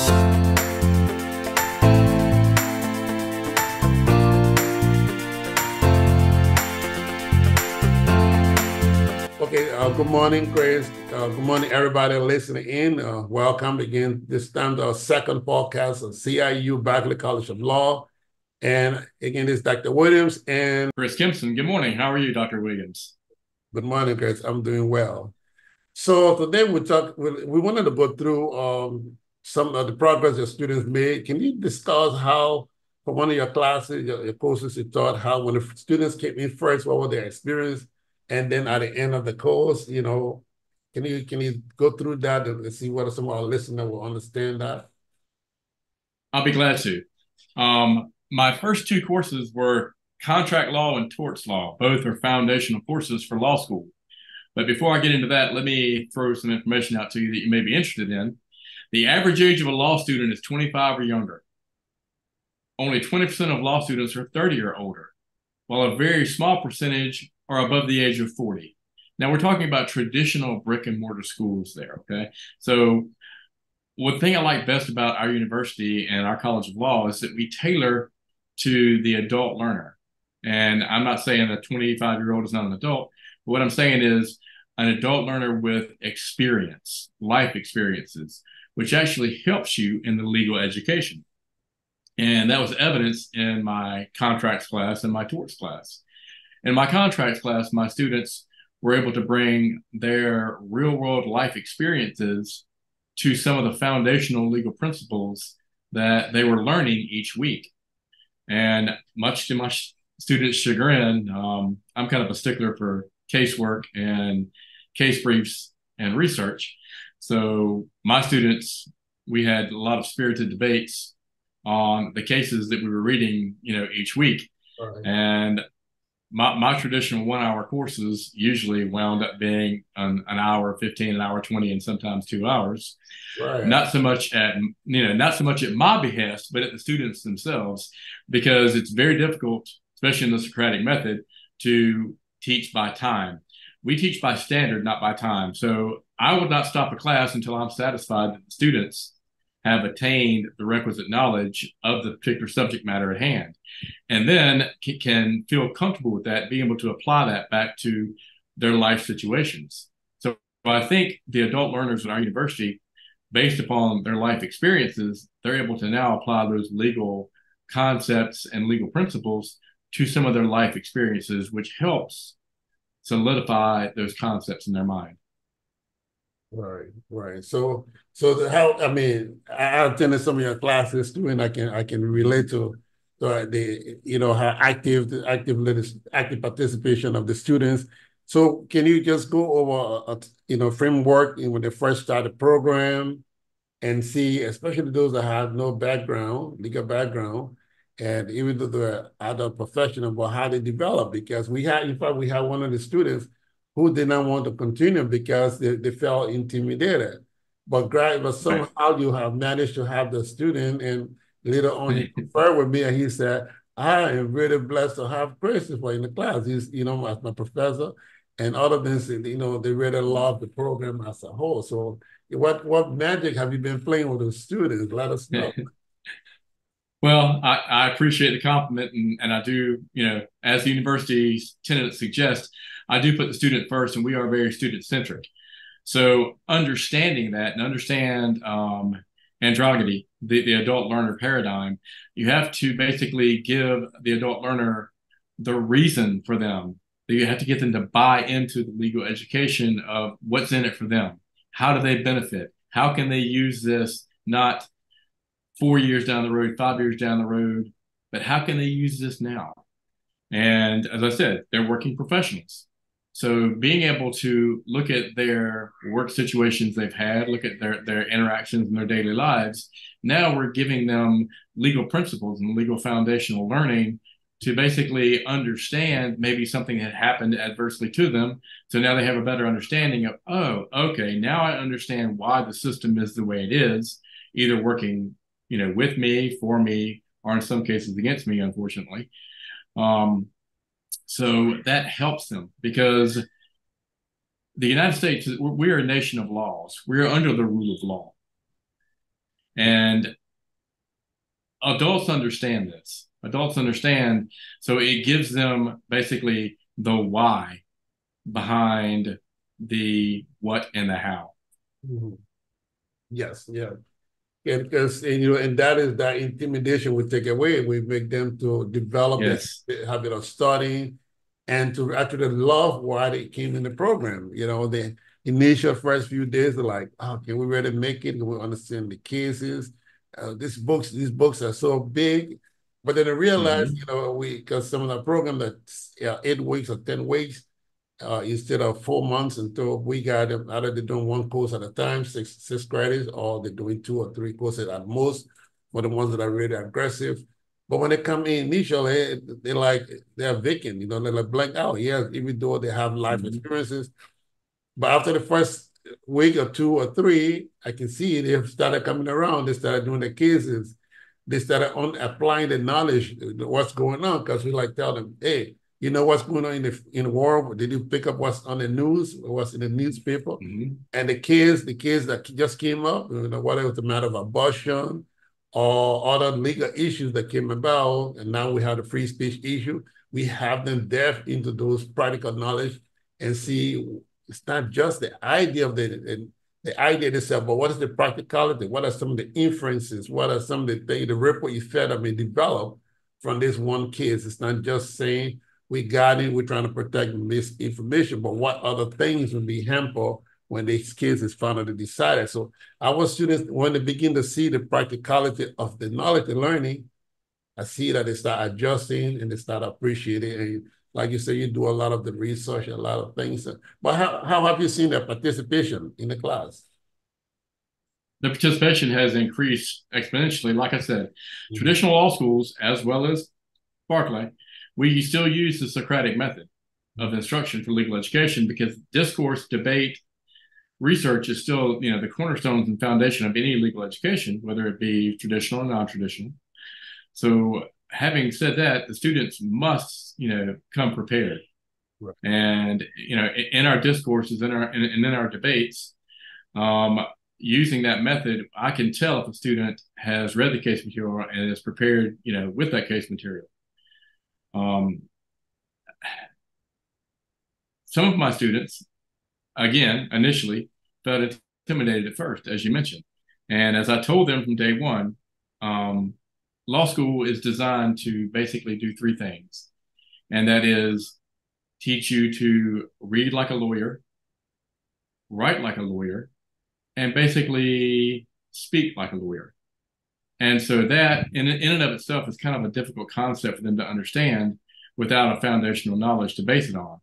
Okay, good morning, Grace. Good morning, everybody listening in. Welcome again. This time to our second podcast of CIU Berkeley College of Law. And again, this is Dr. Williams and Professor Kempson. Good morning. How are you, Dr. Williams? good morning, Grace. I'm doing well. So today we wanted to go through some of the progress your students made. Can you discuss how, for one of your classes, your courses you taught, how when the students came in first, what was their experience? And then at the end of the course, can you go through that and see whether some of our listeners will understand that? I'll be glad to. My first two courses were contract law and torts law. Both are foundational courses for law school. But before I get into that, let me throw some information out to you that you may be interested in. The average age of a law student is 25 or younger. Only 20% of law students are 30 or older, while a very small percentage are above the age of 40. Now, we're talking about traditional brick and mortar schools there, okay? So one thing I like best about our university and our College of Law is that we tailor to the adult learner. And I'm not saying a 25-year-old is not an adult, but what I'm saying is an adult learner with experience, life experiences, which actually helps you in the legal education. And that was evidenced in my contracts class and my torts class. In my contracts class, my students were able to bring their real-world life experiences to some of the foundational legal principles that they were learning each week. And much to my students' chagrin, I'm kind of a stickler for casework and case briefs and research. So my students, we had a lot of spirited debates on the cases that we were reading, each week. Right. And my traditional 1 hour courses usually wound up being an hour 15, an hour 20, and sometimes 2 hours. Right. Not so much at my behest, but at the students themselves, because it's very difficult, especially in the Socratic method, to teach by time. We teach by standard, not by time. So I would not stop a class until I'm satisfied that the students have attained the requisite knowledge of the particular subject matter at hand, and then can feel comfortable with that, being able to apply that back to their life situations. So I think the adult learners at our university, based upon their life experiences, they're able to now apply those legal concepts and legal principles to some of their life experiences, which helps solidify those concepts in their mind. Right, right. So I attended some of your classes too, and I can relate to how active participation of the students. So can you just go over a framework when they first start the program and see, especially those that have no legal background, and even though they're adult professional, but how they develop? Because we had one of the students who did not want to continue because they felt intimidated. But somehow you have managed to have the student, and later on he conferred with me and he said, I am really blessed to have Christopher in the class. He's, as my professor, and all of them said, they really love the program as a whole. So what magic have you been playing with the students? Let us know. Well, I appreciate the compliment, and I do, as the university's tenet suggests, I do put the student first, and we are very student-centric. So understanding that and understand androgyny, the adult learner paradigm, you have to basically give the adult learner the reason for them. You have to get them to buy into the legal education of what's in it for them. How do they benefit? How can they use this not 4 years down the road, 5 years down the road, but how can they use this now? And as I said, they're working professionals. So being able to look at their work situations they've had, look at their interactions in their daily lives, now we're giving them legal principles and legal foundational learning to basically understand maybe something had happened adversely to them. So now they have a better understanding of, oh, okay, now I understand why the system is the way it is, either working with me, for me, or in some cases against me, unfortunately. So that helps them because the United States, we are a nation of laws. We are under the rule of law. And And adults understand this. Adults understand, so it gives them basically the why behind the what and the how. Mhm. Yes, yeah. And because you know, and that is that intimidation we take away. We make them to develop Yes. the habit of studying and to actually love why they came in the program. You know, the initial first few days are like, oh, can we really make it? Can we understand the cases? These books are so big. But then I realized, you Mm-hmm. know, because some of the program that's 8 weeks or 10 weeks, instead of 4 months until we got them either they're doing one course at a time, six credits, or they're doing 2 or 3 courses at most for the ones that are really aggressive. But when they come in initially, they're vacant, you know, they're like blank out. Yes, even though they have life Mm-hmm. experiences, but after the first week or 2 or 3, I can see they started coming around. They started doing the cases. They started applying the knowledge, what's going on, because we like tell them, hey, you know what's going on in the world? Did you pick up what's on the news, what's in the newspaper? Mm-hmm. And the kids that just came up, you know, whether it was a matter of abortion or other legal issues that came about, and now we have the free speech issue, we have them delve into those practical knowledge and see it's not just the idea of the idea itself, but what is the practicality? What are some of the inferences? What are some of the things, the ripple effect that may develop from this one case? It's not just saying we got it, we're trying to protect misinformation, but what other things will be hampered when this case is finally decided? So our students, when they begin to see the practicality of the knowledge and learning, I see that they start adjusting and they start appreciating. And like you say, you do a lot of the research, a lot of things. But how have you seen their participation in the class? The participation has increased exponentially. Like I said, Mhm. traditional law schools, as well as Barclay, we still use the Socratic method of instruction for legal education because discourse, debate, research is still, the cornerstones and foundation of any legal education, whether it be traditional or non-traditional. So having said that, the students must, come prepared. Right. And, in our discourses, in our debates, um, using that method, I can tell if a student has read the case material and is prepared, with that case material. Um, some of my students, again, initially felt intimidated at first, as you mentioned. And as I told them from day one, um, law school is designed to basically do three things. And that is teach you to read like a lawyer, write like a lawyer, and basically speak like a lawyer. And so that in and of itself is kind of a difficult concept for them to understand without a foundational knowledge to base it on.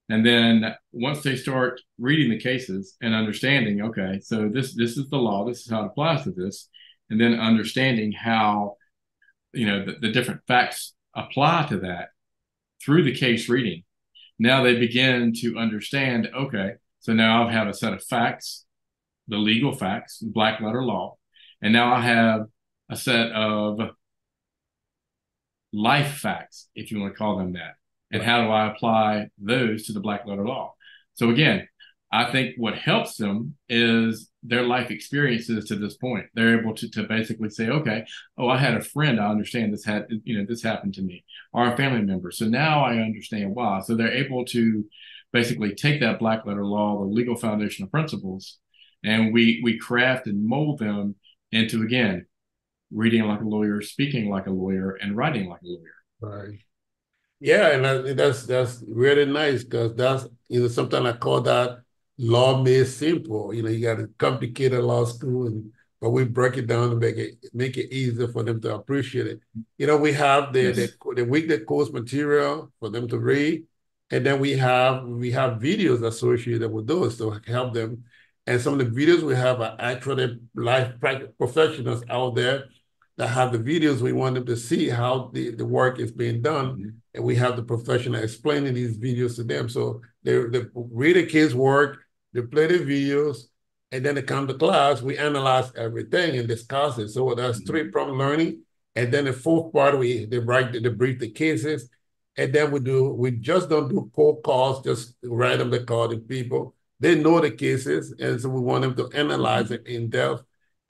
And then once they start reading the cases and understanding, okay, so this is the law, this is how it applies to this, and then understanding how the different facts apply to that through the case reading. Now they begin to understand, okay, so now I have a set of facts, the legal facts, black letter law, and now I have a set of life facts, if you want to call them that. And Right. how do I apply those to the black letter law? So again, I think what helps them is their life experiences to this point. They're able to basically say, okay, oh, I had a friend, I understand this happened to me, or a family member. So now I understand why. So they're able to basically take that black letter law, the legal foundational principles, and we craft and mold them into, again, reading like a lawyer, speaking like a lawyer, and writing like a lawyer. Right. Yeah, and that's really nice because that's sometimes I call that law made simple. You got a complicated law school, but we break it down to make it easier for them to appreciate it. We have Yes. the weekly course material for them to read, and then we have videos associated with those to help them. And some of the videos we have are actually life practice professionals out there that have the videos. We want them to see how the work is being done, Mhm. and we have the professional explaining these videos to them. So they read the kids' work, they play the videos, and then they come to class. We analyze everything and discuss it. So that's Mhm. three-pronged learning. And then the fourth part, they brief the cases, and then we just don't do cold calls, just randomly calling people. They know the cases, and so we want them to analyze Mhm. it in depth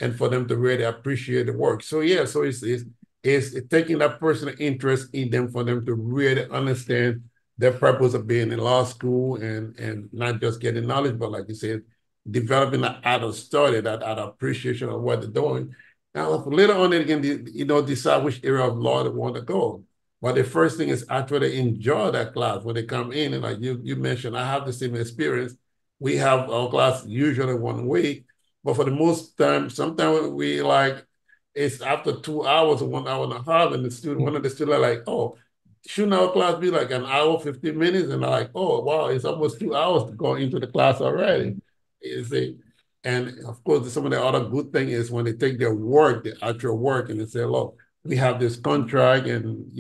and for them to really appreciate the work. So yeah, so it's taking that personal interest in them for them to really understand their purpose of being in law school and not just getting knowledge, but like you said, developing that out of study, that out of appreciation of what they're doing. Now, later on, they can decide which area of law they want to go. But the first thing is actually enjoy that class when they come in. And like you mentioned, I have the same experience. We have our class usually 1 week, but for the most time, sometimes we like it's after 2 hours or 1 hour and a half, and one of the students are like, oh, shouldn't our class be like an hour, 15 minutes? And I'm like, oh, wow, it's almost 2 hours to go into the class already. You see? And of course, some of the other good thing is when they take their work, the actual work, and they say, look, we have this contract, and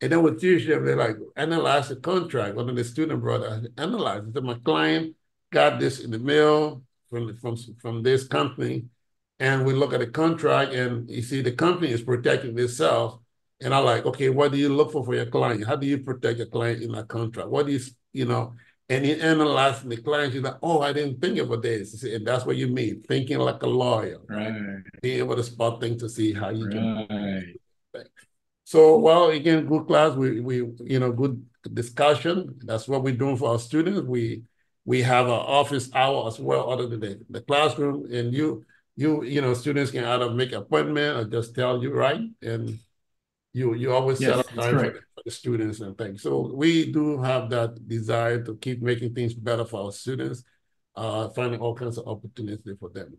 and then with teacher, they like analyze the contract. One of the student brother analyze it. So my client got this in the mail from this company, and we look at the contract, and you see the company is protecting itself. And I'm like, okay, what do you look for your client? How do you protect your client in that contract? What do and you analyze the client, you're like, oh, I didn't think about this. And that's what you mean, thinking like a lawyer. Right. Being able to spot things to see how you can. Right. So, well, again, good class. We good discussion. That's what we're doing for our students. We have an office hour as well, other than the classroom. And students can either make an appointment or just tell you, right? And you always set Yes, up that's time correct. for the students and things. So we do have that desire to keep making things better for our students, finding all kinds of opportunities for them.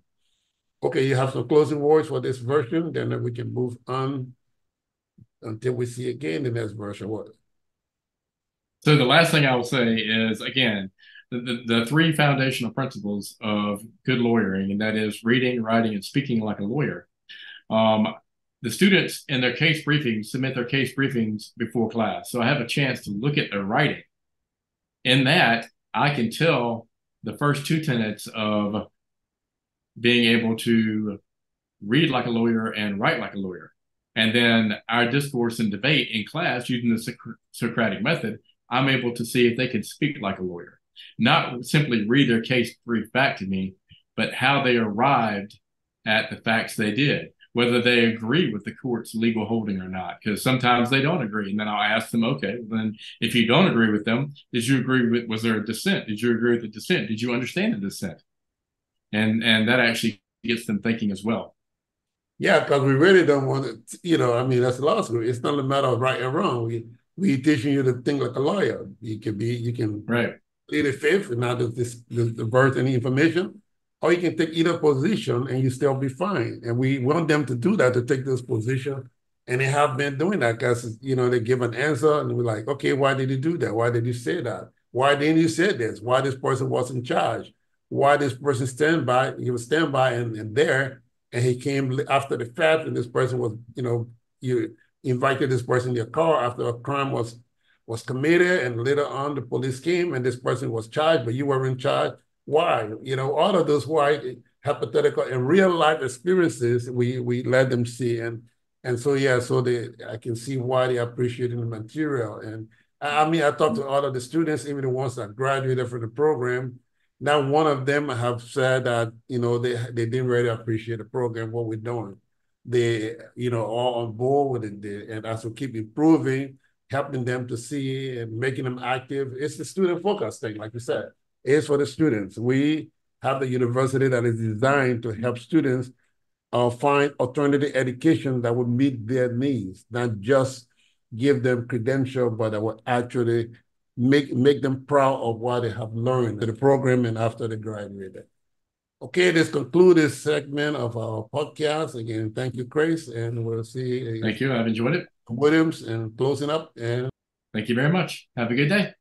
Okay, you have some closing words for this version, then we can move on until we see again the next version. What? So the last thing I will say is, again, the three foundational principles of good lawyering, and that is reading, writing, and speaking like a lawyer. Um, the students in their case briefings submit their case briefings before class. So I have a chance to look at their writing. In that, I can tell the first two tenets of being able to read like a lawyer and write like a lawyer. And then our discourse and debate in class using the Socratic method, I'm able to see if they can speak like a lawyer, not simply read their case brief back to me, but how they arrived at the facts they did, whether they agree with the court's legal holding or not, because sometimes they don't agree. And then I'll ask them, okay, then if you don't agree with them, was there a dissent? Did you agree with the dissent? Did you understand the dissent? And that actually gets them thinking as well. Yeah, because we really don't want to, that's law school. It's not a matter of right and wrong. We teaching you to think like a lawyer. You can Right. plead the fifth and not divert any information, or you can take either position and you still be fine. And we want them to do that, to take this position. And they have been doing that because, they give an answer and we're like, okay, why did you do that? Why did you say that? Why didn't you say this? Why this person was in charge? Why this person he was stand by and there, and he came after the fact, and this person was, you invited this person in your car after a crime was committed, and later on the police came and this person was charged, but you were in charge. Why? All of those why hypothetical and real life experiences we let them see, and so yeah, so I can see why they appreciating the material. And I mean, I talked to all of the students, even the ones that graduated from the program. Now, one of them have said that, they didn't really appreciate the program, what we're doing. They, all on board with it, and as we keep improving, helping them to see and making them active. It's the student focus thing, like you said. It's for the students. We have the university that is designed to help students find alternative education that would meet their needs, not just give them credential, but that will actually make them proud of what they have learned in the program and after they graduated. Okay, this concludes this segment of our podcast. Again, thank you, Chris, and we'll see. Thank you. I've enjoyed it. Williams, and closing up. And thank you very much. Have a good day.